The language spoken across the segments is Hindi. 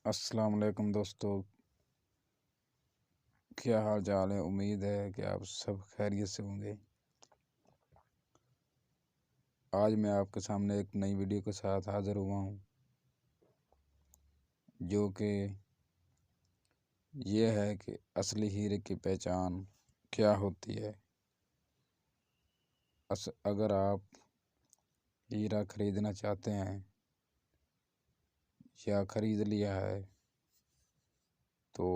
अस्सलाम वालेकुम दोस्तों, क्या हाल चाल है। उम्मीद है कि आप सब खैरियत से होंगे। आज मैं आपके सामने एक नई वीडियो के साथ हाज़िर हुआ हूँ, जो कि ये है कि असली हीरे की पहचान क्या होती है। अगर आप हीरा ख़रीदना चाहते हैं या ख़रीद लिया है तो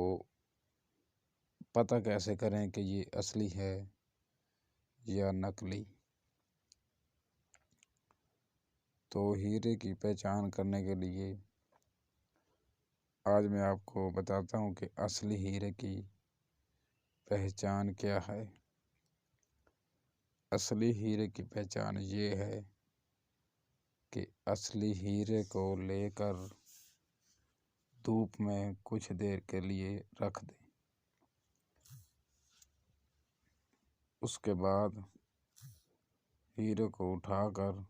पता कैसे करें कि ये असली है या नकली। तो हीरे की पहचान करने के लिए आज मैं आपको बताता हूँ कि असली हीरे की पहचान क्या है। असली हीरे की पहचान ये है कि असली हीरे को लेकर धूप में कुछ देर के लिए रख दें। उसके बाद हीरे को उठाकर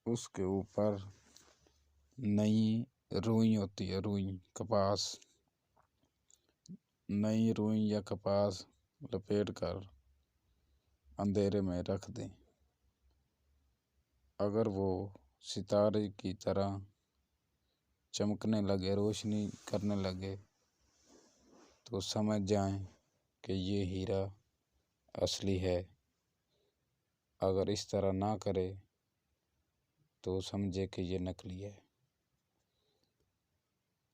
उसके ऊपर नई रुई होती है, रुई कपास, नई रुई या कपास लपेट कर अंधेरे में रख दें। अगर वो सितारे की तरह चमकने लगे, रोशनी करने लगे, तो समझ जाएं कि ये हीरा असली है। अगर इस तरह ना करे तो समझे कि ये नकली है।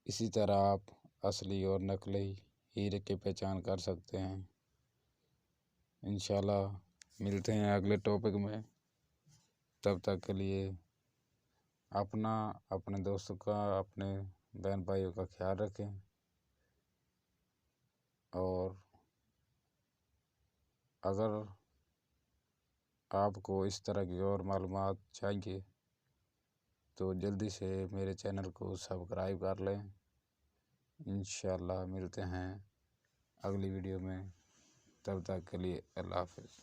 इसी तरह आप असली और नकली हीरे की पहचान कर सकते हैं। इंशाल्लाह मिलते हैं अगले टॉपिक में। तब तक के लिए अपना, अपने दोस्तों का, अपने बहन भाइयों का ख्याल रखें। और अगर आपको इस तरह की और मालूमात चाहिए तो जल्दी से मेरे चैनल को सब्सक्राइब कर लें। इंशाल्लाह मिलते हैं अगली वीडियो में। तब तक के लिए अल्लाह हाफ़िज़।